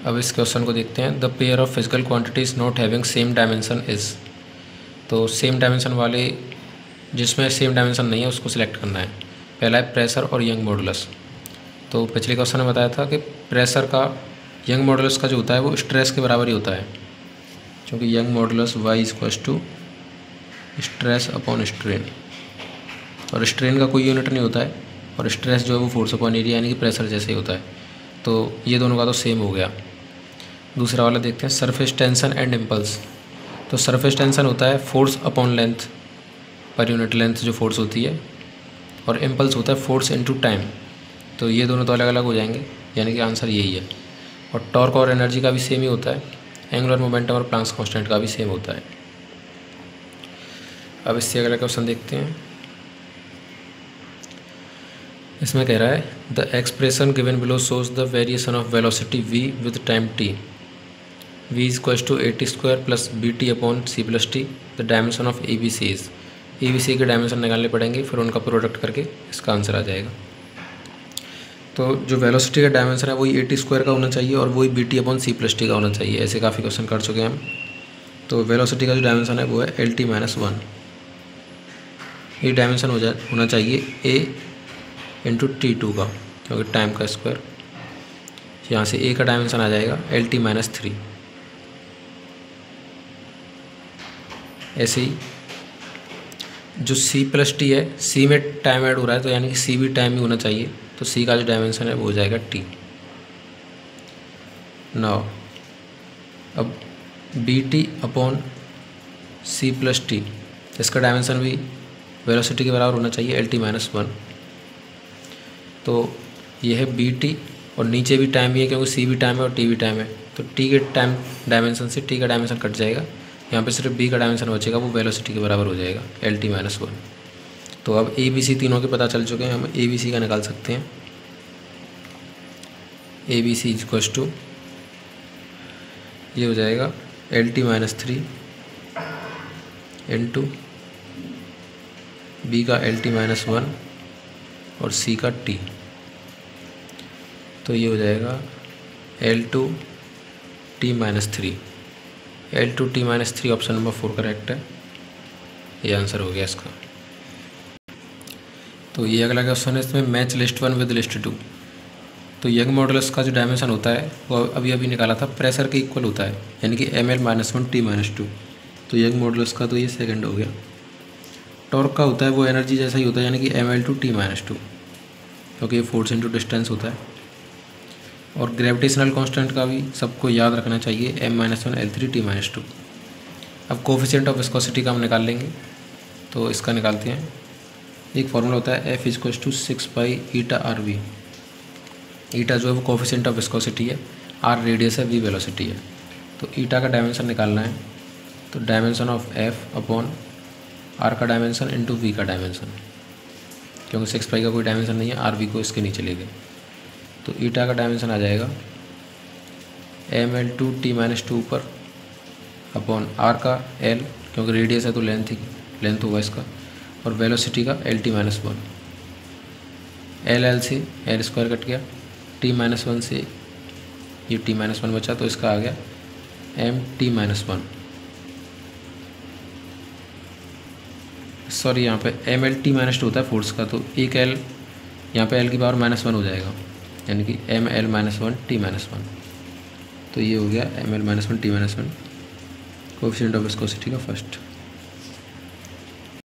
अब इस क्वेश्चन को देखते हैं। The pair of physical quantities not having same dimension is. तो सेम डायमेंशन वाले, जिसमें सेम डायमेंशन नहीं है उसको सिलेक्ट करना है। पहला है प्रेशर और यंग मॉडुलस। तो पिछले क्वेश्चन में बताया था कि प्रेशर का यंग मॉडुलस का जो होता है वो स्ट्रेस के बराबर ही होता है, क्योंकि young modulus y equals to stress upon strain, और स्ट्रेन का कोई यूनिट नहीं होता है, और स्ट्रेस जो है वो फोर्स अपॉन एरिया यानी कि प्रेशर जैसे ही होता है। तो ये दोनों का तो सेम हो गया। दूसरा वाला देखते हैं, सरफेस टेंशन एंड इम्पल्स। तो सरफेस टेंशन होता है force upon length, per unit length जो फोर्स होती है, और इम्पल्स होता है फोर्स इनटू टाइम। तो ये दोनों तो अलग अलग हो जाएंगे, यानी कि आंसर यही है। और टॉर्क और एनर्जी का भी सेम ही होता है, एंगुलर मोमेंटम और प्लांक्स कांस्टेंट का भी सेम होता है। अब इससे अगला क्वेश्चन देखते हैं। इसमें कह रहा है the expression given below shows the variation of velocity v with time t। v equals to at² plus bt upon c plus t. The dimension of A B C is. A B C के dimension निकालने पड़ेंगे, फिर उनका product करके इसका answer आ जाएगा। तो जो वेलोसिटी का डायमेंशन है वही at² का होना चाहिए और वही bt upon c plus T का होना चाहिए। ऐसे काफ़ी क्वेश्चन कर चुके हैं हम। तो वेलोसिटी का जो डायमेंशन है वो है lt-1। ये डायमेंशन होना चाहिए a इंटू t2 का, क्योंकि टाइम का स्क्वायर। यहाँ से a का डायमेंशन आ जाएगा lt-3। ऐसे ही जो c प्लस टी है, c में टाइम ऐड हो रहा है तो यानी कि c भी टाइम ही होना चाहिए, तो c का जो डायमेंशन है वो हो जाएगा t। नाउ अब bt upon c plus T, इसका डायमेंशन भी वेलोसिटी के बराबर होना चाहिए lt-1। तो ये है bt और नीचे भी टाइम भी है, क्योंकि c भी टाइम है और t भी टाइम है। तो t के टाइम डायमेंशन से t का डायमेंशन कट जाएगा, यहाँ पे सिर्फ b का डायमेंशन बचेगा, वो वेलोसिटी के बराबर हो जाएगा lt-1। तो अब a b c तीनों के पता चल चुके हैं, हम a b c का निकाल सकते हैं। a b c equals to ये हो जाएगा lt-3 इंटू b का lt-1 और c का t। तो ये हो जाएगा L2t-3। L2t-3 option number 4 correct है, ये आंसर हो गया इसका। तो ये अगला क्वेश्चन है, इसमें मैच लिस्ट 1 विद लिस्ट 2। तो यंग मॉडुलस का जो डायमेंशन होता है वो अभी निकाला था, प्रेशर के इक्वल होता है, यानी कि ml-1t-2। तो यंग मॉडुलस का तो ये सेकंड हो गया। टॉर्क का होता है वो एनर्जी जैसा ही होता है, यानी कि ml/t-2, क्योंकि ये फोर्स इनटू डिस्टेंस होता है। और ग्रेविटेशनल कांस्टेंट का भी सबको याद रखना चाहिए, m-1l3t-2। अब कोफिशिएंट ऑफ विस्कोसिटी का हम निकाल लेंगे, तो इसका निकालते हैं। एक फार्मूला होता है F इक्वल्स टू 6π-η/RV। ईटा जो है वो कोफिशिएंट ऑफ विस्कोसिटी है, r रेडियस है, v वेलोसिटी है। तो ईटा का डायमेंशन निकालना है, तो dimension of F upon r का डायमेंशन इंटू v का डायमेंशन, क्योंकि 6π का कोई डायमेंशन नहीं है, RV को इसके नीचे ले गए। तो ईटा का डायमेंशन आ जाएगा ml/2t-2 पर अपॉन r का l, क्योंकि रेडियस है तो लेंथ होगा इसका, और वेलोसिटी का lt-1। l से l² कट गया, t-1 से ये t-1 बचा, तो इसका आ गया mt-1। सॉरी, यहाँ पे mlt-2 होता है फोर्स का, तो एक l यहाँ पे l की पावर -1 हो जाएगा, यानी कि ml-1t-1। तो ये हो गया ml-1t-1 कोफिशिएंट ऑफ विस्कोसिटी का फर्स्ट।